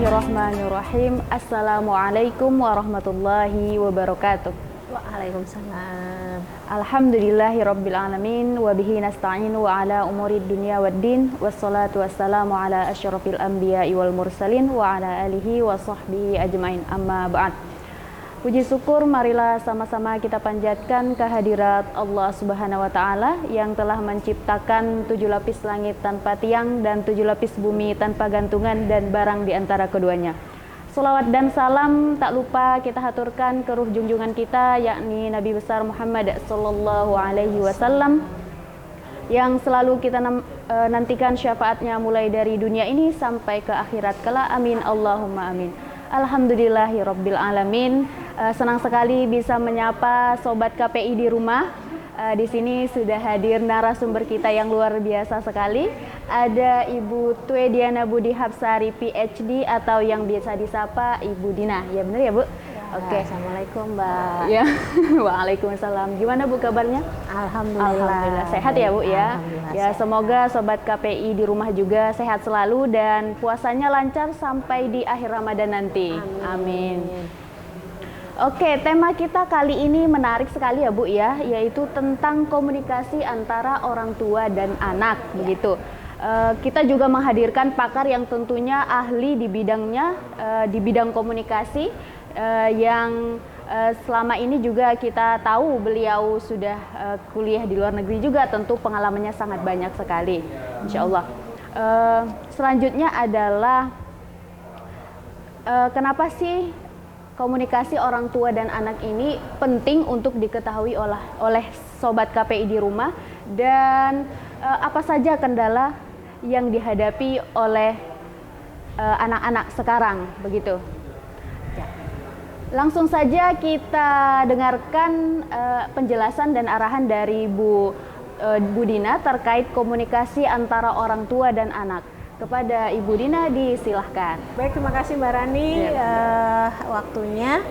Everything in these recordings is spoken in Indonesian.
Bismillahirrahmanirrahim. Assalamualaikum warahmatullahi wabarakatuh. Waalaikumsalam. Alhamdulillahirrabbilalamin. Wabihi nasta'inu wa ala umurid dunia waddin. Wassalatu wassalamu ala asyrafil anbiya'i wal mursalin. Wa ala alihi wa sahbihi ajmain, amma ba'd. Puji syukur marilah sama-sama kita panjatkan kehadirat Allah Subhanahu wa Ta'ala yang telah menciptakan 7 lapis langit tanpa tiang dan 7 lapis bumi tanpa gantungan dan barang di antara keduanya. Salawat dan salam tak lupa kita haturkan ke ruh junjungan kita, yakni Nabi besar Muhammad sallallahu alaihi wasallam, yang selalu kita nantikan syafaatnya mulai dari dunia ini sampai ke akhirat kelak. Amin Allahumma amin. Alhamdulillahirabbil alamin. Senang sekali bisa menyapa sobat KPI di rumah. Di sini sudah hadir narasumber kita yang luar biasa sekali. Ada Ibu Twe Diana Budi Hapsari PhD atau yang biasa disapa Ibu Dina. Ya benar ya Bu? Ya, Oke. Assalamualaikum Mbak. Ya. Waalaikumsalam. Gimana Bu kabarnya? Alhamdulillah. Alhamdulillah sehat ya Bu ya. Ya sehat. semoga sobat KPI di rumah juga sehat selalu dan puasanya lancar sampai di akhir Ramadan nanti. Amin. Oke, tema kita kali ini menarik sekali ya Bu ya, yaitu tentang komunikasi antara orang tua dan anak, begitu. Kita juga menghadirkan pakar yang tentunya ahli di bidangnya, di bidang komunikasi, yang selama ini juga kita tahu beliau sudah kuliah di luar negeri juga, tentu pengalamannya sangat banyak sekali, insya Allah. Selanjutnya adalah kenapa sih komunikasi orang tua dan anak ini penting untuk diketahui oleh sobat KPI di rumah, dan apa saja kendala yang dihadapi oleh anak-anak sekarang, begitu. Langsung saja kita dengarkan penjelasan dan arahan dari Bu Dina terkait komunikasi antara orang tua dan anak. Kepada Ibu Dina disilahkan. Baik, terima kasih Mbak Rani waktunya.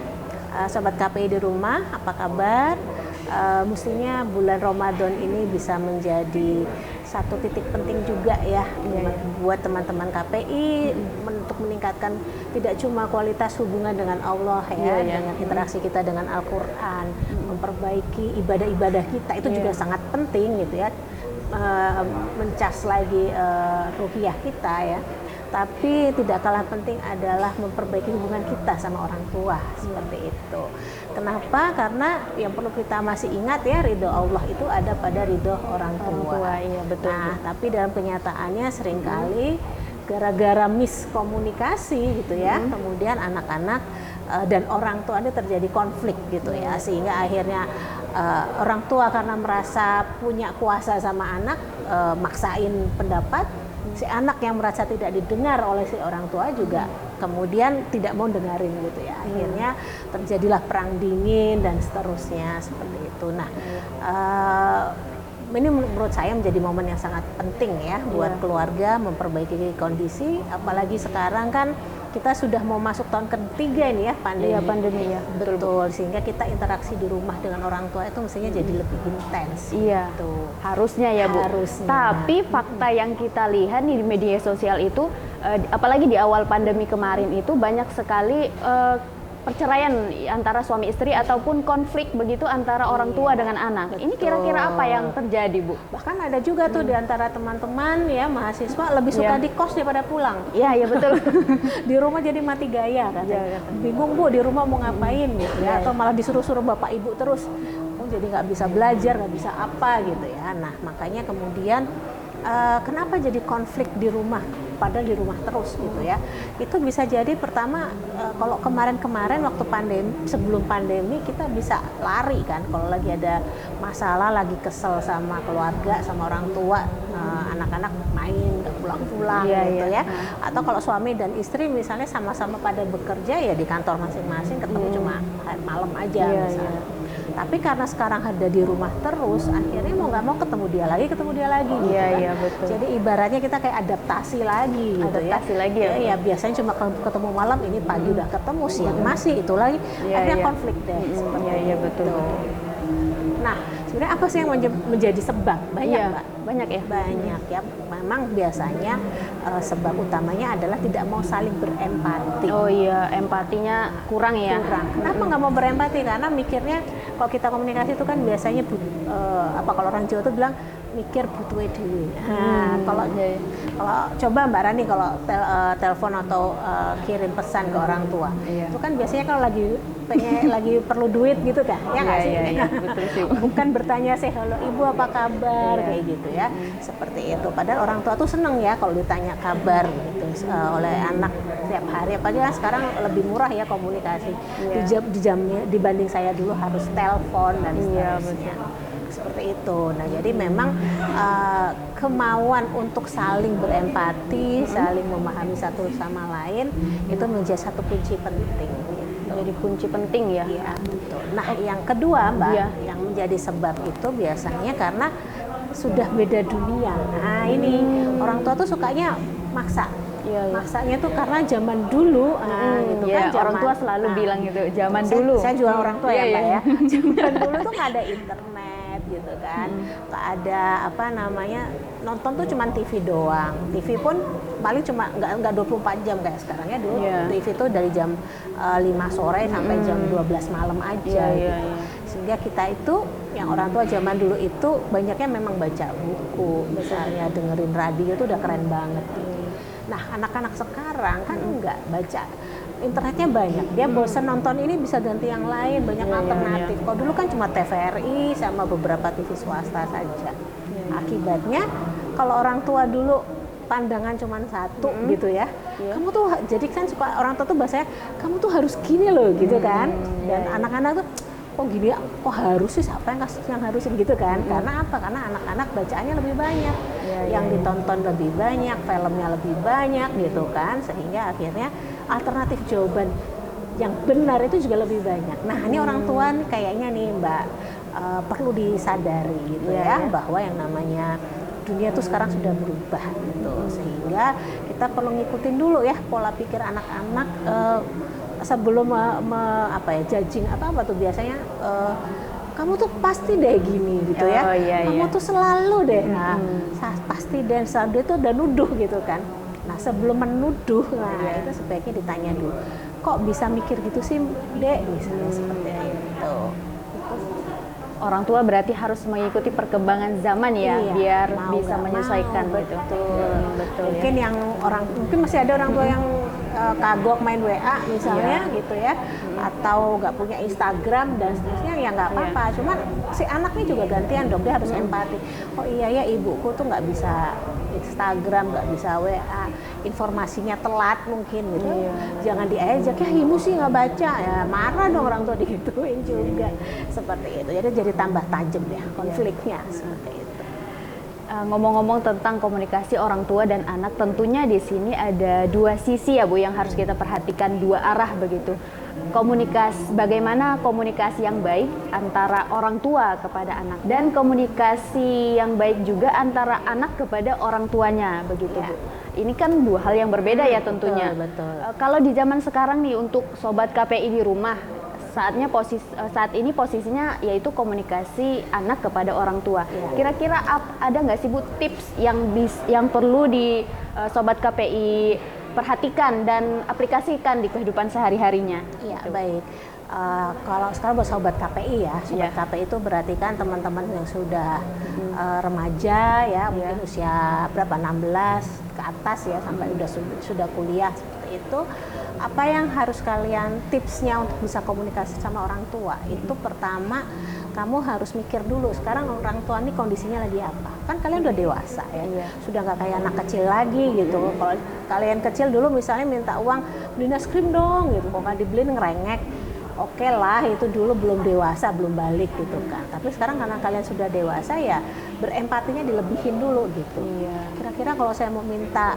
Sobat KPI di rumah, apa kabar? Mestinya bulan Ramadan ini bisa menjadi satu titik penting juga ya buat teman-teman KPI untuk meningkatkan tidak cuma kualitas hubungan dengan Allah dengan interaksi kita dengan Al-Quran, memperbaiki ibadah-ibadah kita itu juga sangat penting gitu ya. Mencas lagi ruhiyah kita ya, tapi tidak kalah penting adalah memperbaiki hubungan kita sama orang tua seperti itu. Kenapa? Karena yang perlu kita masih ingat ya, ridho Allah itu ada pada ridho orang tua. Iya, betul. Nah, tapi dalam kenyataannya seringkali gara-gara miskomunikasi gitu ya, kemudian anak-anak dan orang tua ini terjadi konflik gitu ya, sehingga akhirnya orang tua karena merasa punya kuasa sama anak maksain pendapat, si anak yang merasa tidak didengar oleh si orang tua juga kemudian tidak mau dengerin gitu ya, akhirnya terjadilah perang dingin dan seterusnya seperti itu. Nah ini menurut saya menjadi momen yang sangat penting ya buat keluarga memperbaiki kondisi, apalagi sekarang kan kita sudah mau masuk tahun ketiga ini ya, pandemi ya. Betul, sehingga kita interaksi di rumah dengan orang tua itu mestinya jadi lebih intens. Iya, gitu. Harusnya ya Bu. Harusnya. Tapi fakta yang kita lihat nih di media sosial itu, apalagi di awal pandemi kemarin itu banyak sekali perceraian antara suami istri ataupun konflik begitu antara orang tua dengan anak. Betul. Ini kira-kira apa yang terjadi Bu? Bahkan ada juga tuh di antara teman-teman ya mahasiswa lebih suka di kos daripada pulang. Iya, ya betul. Di rumah jadi mati gaya kan. Bingung Bu di rumah mau ngapain gitu ya, atau malah disuruh-suruh bapak ibu terus. Jadi nggak bisa belajar, nggak bisa apa gitu ya. Nah makanya kemudian kenapa jadi konflik di rumah? Padahal di rumah terus gitu ya. Itu bisa jadi pertama kalau kemarin-kemarin waktu pandemi, sebelum pandemi kita bisa lari kan kalau lagi ada masalah, lagi kesel sama keluarga, sama orang tua, anak-anak main nggak pulang-pulang gitu ya. Atau kalau suami dan istri misalnya sama-sama pada bekerja ya di kantor masing-masing, ketemu cuma malam aja misalnya. Tapi karena sekarang ada di rumah terus, akhirnya mau nggak mau ketemu dia lagi gitu kan. Betul. Jadi ibaratnya kita kayak adaptasi lagi gitu ya. Lagi ya. Ya biasanya cuma ketemu malam, ini pagi udah ketemu, siang masih itu lagi. Akhirnya konflik deh. Iya, betul. Nah, sebenarnya apa sih yang menjadi sebab? Banyak, Iya, Mbak. banyak ya. Banyak ya. Memang biasanya sebab utamanya adalah tidak mau saling berempati. Oh iya, empatinya kurang ya. Kurang. Kenapa nggak mau berempati? Karena mikirnya kalau kita komunikasi itu kan biasanya kalau orang Jawa tuh bilang mikir butuh dewe. Nah, kalau coba Mbak Rani kalau telepon atau kirim pesan ke orang tua, itu kan biasanya kalau lagi perlu duit gitu kan, ya nggak sih? Iya, betul sih. Bukan bertanya halo ibu apa kabar kayak gitu ya, seperti itu. Padahal orang tua tuh seneng ya kalau ditanya kabar gitu oleh anak setiap hari. Apalagi kan sekarang lebih murah ya komunikasi dibanding saya dulu harus telepon dan seterusnya. Seperti itu. Nah, jadi memang kemauan untuk saling berempati, saling memahami satu sama lain itu menjadi satu kunci penting. Gitu. Jadi kunci penting ya. Iya, betul. Nah, yang kedua, Mbak, yang menjadi sebab itu biasanya karena sudah beda dunia. Nah, ini orang tua tuh sukanya maksa. Maksanya tuh karena zaman dulu, gitu kan. Orang tua selalu bilang gitu, zaman dulu. Saya jual orang tua ya, Mbak ya. Zaman dulu tuh nggak ada internet gitu kan, nggak ada nonton tuh cuma TV doang. TV pun paling cuma nggak 24 jam kayak sekarang ya. Dulu TV tuh dari jam 5 sore sampai jam 12 malam aja gitu. Sehingga kita itu yang orang tua zaman dulu itu banyaknya memang baca buku, misalnya dengerin radio itu udah keren banget gitu. Nah, anak-anak sekarang kan enggak baca, internetnya banyak, dia bosan nonton ini bisa ganti yang lain, banyak alternatif. Kalau dulu kan cuma TVRI sama beberapa TV swasta saja. Akibatnya kalau orang tua dulu pandangan cuma satu gitu ya, kamu tuh jadi kan suka orang tua tuh bahasanya kamu tuh harus gini loh gitu kan, dan anak-anak tuh kok gini, kok harus sih, siapa yang harusin gitu kan. Karena apa? Karena anak-anak bacaannya lebih banyak, yang ditonton lebih banyak, filmnya lebih banyak gitu kan, sehingga akhirnya alternatif jawaban yang benar itu juga lebih banyak. Nah, ini orang tua nih kayaknya nih Mbak perlu disadari gitu ya, bahwa yang namanya dunia tuh sekarang sudah berubah gitu, sehingga kita perlu ngikutin dulu ya pola pikir anak-anak sebelum judging apa tuh biasanya kamu tuh pasti deh gini gitu ya, kamu tuh selalu deh, pasti deh selalu itu udah nuduh gitu kan. Nah, sebelum menuduh, itu sebaiknya ditanya dulu, kok bisa mikir gitu sih dek, misalnya seperti itu. Orang tua berarti harus mengikuti perkembangan zaman ya, biar bisa menyesuaikan gitu. Betul. Mungkin masih ada orang tua yang kagok main WA misalnya gitu ya, atau nggak punya Instagram dan seterusnya, ya nggak apa-apa. Cuman si anaknya juga gantian dong, dia harus empati. Oh iya ya, ibuku tuh nggak bisa Instagram, nggak bisa WA, informasinya telat mungkin gitu. Jangan diajak, ya ibu sih nggak baca, ya marah dong orang tua digituin juga. Seperti itu. Jadi tambah tajam ya konfliknya seperti itu. Ngomong-ngomong tentang komunikasi orang tua dan anak, tentunya di sini ada dua sisi ya Bu yang harus kita perhatikan, dua arah begitu. Bagaimana komunikasi yang baik antara orang tua kepada anak, dan komunikasi yang baik juga antara anak kepada orang tuanya begitu Bu. Ini kan dua hal yang berbeda ya tentunya. Betul. Kalau di zaman sekarang nih, untuk sobat KPI di rumah, saat ini posisinya yaitu komunikasi anak kepada orang tua. Kira-kira ada nggak sih Bu tips yang perlu di sobat KPI perhatikan dan aplikasikan di kehidupan sehari-harinya? Iya, baik. Kalau sekarang buat sobat KPI ya, sobat KPI itu berarti kan teman-teman yang sudah remaja ya, mungkin usia berapa, 16 ke atas ya, sampai sudah kuliah seperti itu. Apa yang harus kalian tipsnya untuk bisa komunikasi sama orang tua? Itu pertama, kamu harus mikir dulu sekarang orang tua ini kondisinya lagi apa. Kan kalian udah dewasa ya, sudah nggak kayak anak kecil lagi gitu. Kalau kalian kecil dulu misalnya minta uang beliin es krim dong gitu, kalau nggak dibeliin ngerengek. Oke lah, itu dulu belum dewasa, belum balik gitu kan. Tapi sekarang karena kalian sudah dewasa ya, berempatinya dilebihin dulu gitu. Kira-kira kalau saya mau minta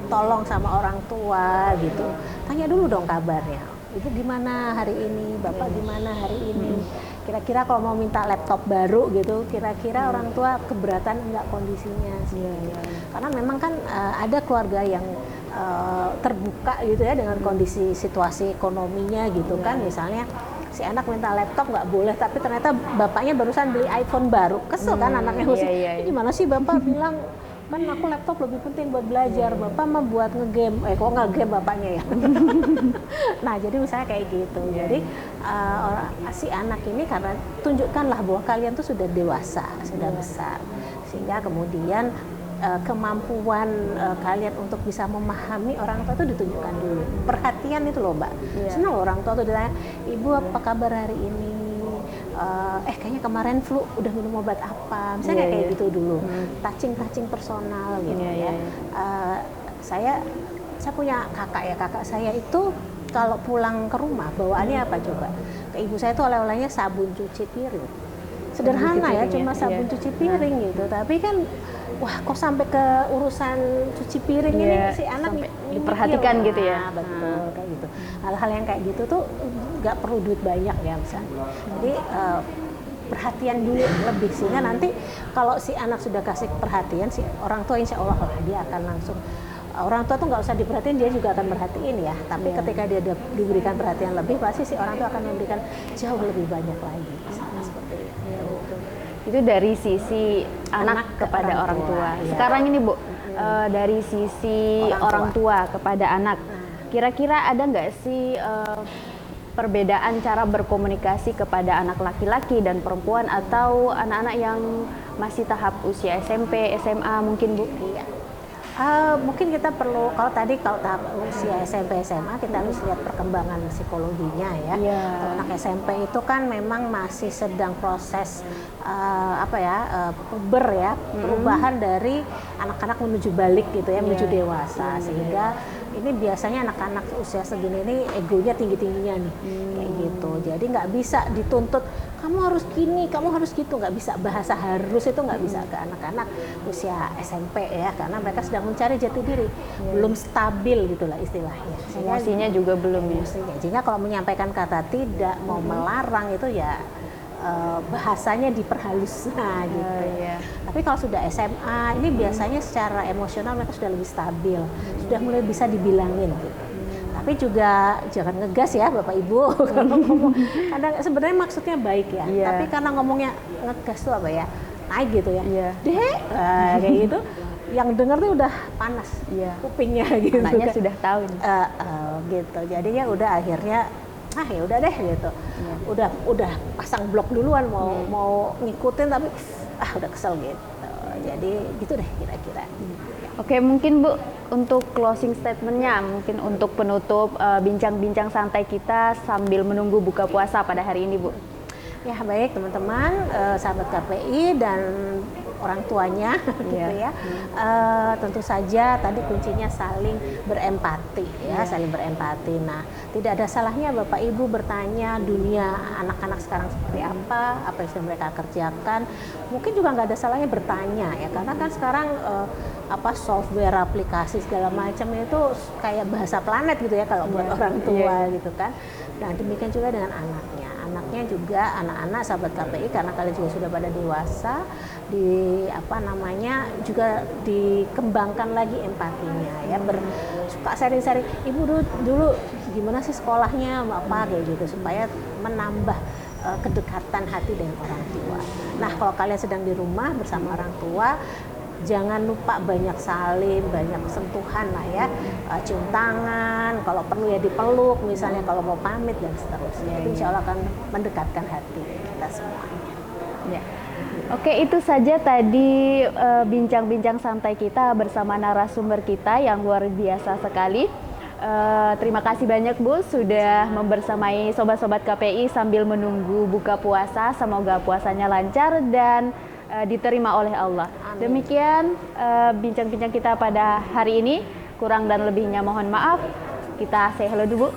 tolong sama orang tua gitu, tanya dulu dong kabarnya. Ibu gimana hari ini, bapak gimana hari ini. Kira-kira kalau mau minta laptop baru gitu, kira-kira orang tua keberatan enggak kondisinya. Karena memang kan ada keluarga yang terbuka gitu ya dengan kondisi situasi ekonominya gitu kan. Misalnya si anak minta laptop nggak boleh, tapi ternyata bapaknya barusan beli iPhone baru, kesel kan anaknya mesti, gimana sih bapak bilang kan aku laptop lebih penting buat belajar, bapak mah buat ngegame, kok ngegame bapaknya ya. Nah jadi misalnya kayak gitu, jadi si anak ini karena tunjukkanlah bahwa kalian tuh sudah dewasa, sudah besar, sehingga kemudian kemampuan kalian untuk bisa memahami orang tua itu ditunjukkan dulu. Perhatian itu loh Mbak. Senang orang tua tuh ditanya, ibu apa kabar hari ini? Kayaknya kemarin flu, udah minum obat apa? Misalnya kayak gitu dulu. Touching personal gitu ya. Saya punya kakak ya, kakak saya itu kalau pulang ke rumah bawaannya apa coba? Ke ibu saya itu oleh-olehnya sabun cuci piring. Sederhana ya, cuma sabun cuci piring gitu. Tapi kan wah kok sampai ke urusan cuci piring ini si anak diperhatikan gitu ya. Betul kayak gitu. Hal-hal yang kayak gitu tuh nggak perlu duit banyak ya misalnya. Jadi perhatian dulu lebih, sehingga nanti kalau si anak sudah kasih perhatian, si orang tua insya Allah lah dia akan langsung, orang tua tuh nggak usah diperhatiin, dia juga akan perhatiin ya. Tapi ketika dia diberikan perhatian lebih, pasti si orang tua akan memberikan jauh lebih banyak lagi. Seperti itu. Itu dari sisi anak kepada orang tua. Sekarang ini Bu, dari sisi orang tua kepada anak, kira-kira ada nggak sih perbedaan cara berkomunikasi kepada anak laki-laki dan perempuan atau anak-anak yang masih tahap usia SMP, SMA mungkin Bu? Mungkin kita perlu, kalau tahap usia SMP SMA kita harus lihat perkembangan psikologinya ya. Kalau anak SMP itu kan memang masih sedang proses puber ya, perubahan dari anak-anak menuju balik gitu ya, menuju dewasa, sehingga ini biasanya anak-anak usia segini ini egonya tinggi-tingginya nih, kayak gitu. Jadi nggak bisa dituntut kamu harus gini, kamu harus gitu, nggak bisa. Bahasa harus itu nggak bisa ke anak-anak usia SMP ya, karena mereka sedang mencari jati diri, belum stabil gitulah istilahnya. Emosinya juga belum ya. Sehingga kalau menyampaikan kata tidak, mau melarang itu ya bahasanya diperhalus gitu. Tapi kalau sudah SMA ini biasanya secara emosional mereka sudah lebih stabil, sudah mulai bisa dibilangin gitu. Tapi juga jangan ngegas ya Bapak Ibu kalau ngomong. Kadang sebenarnya maksudnya baik ya, tapi karena ngomongnya ngegas tuh apa ya, naik gitu ya, deh kayak gitu. Yang dengar tuh udah panas kupingnya gitu. Anaknya sudah tahu gitu. Jadinya udah akhirnya ya udah deh gitu. Udah pasang blok duluan, mau ngikutin tapi udah kesel gitu. Jadi gitu deh kira-kira. Oke, mungkin Bu untuk closing statementnya, mungkin untuk penutup bincang-bincang santai kita sambil menunggu buka puasa pada hari ini Bu. Ya baik teman-teman, sahabat KPI dan orang tuanya gitu ya. Tentu saja tadi kuncinya saling berempati ya, saling berempati. Nah, tidak ada salahnya Bapak Ibu bertanya dunia anak-anak sekarang seperti apa yang sudah mereka kerjakan. Mungkin juga nggak ada salahnya bertanya ya, karena kan sekarang software, aplikasi segala macam itu kayak bahasa planet gitu ya kalau buat orang tua gitu kan. Nah, demikian juga dengan anaknya juga, anak-anak sahabat KPI, karena kalian juga sudah pada dewasa, juga dikembangkan lagi empatinya ya, suka sharing-sharing, ibu dulu gimana sih sekolahnya apa kayak gitu, supaya menambah kedekatan hati dengan orang tua. Nah, kalau kalian sedang di rumah bersama orang tua, jangan lupa banyak salim, banyak sentuhan lah ya, cium tangan, kalau perlu ya dipeluk misalnya kalau mau pamit dan seterusnya. Itu insya Allah akan mendekatkan hati kita semuanya. Oke, itu saja tadi bincang-bincang santai kita bersama narasumber kita yang luar biasa sekali. Terima kasih banyak Bu sudah membersamai sobat-sobat KPI sambil menunggu buka puasa. Semoga puasanya lancar dan diterima oleh Allah. Demikian bincang-bincang kita pada hari ini. Kurang dan lebihnya mohon maaf. Kita say hello dulu.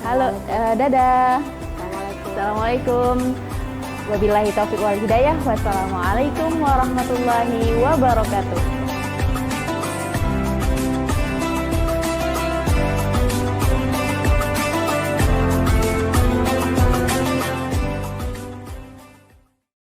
Halo, dadah. Assalamualaikum. Wabillahi taufiq wal hidayah. Wassalamualaikum warahmatullahi wabarakatuh.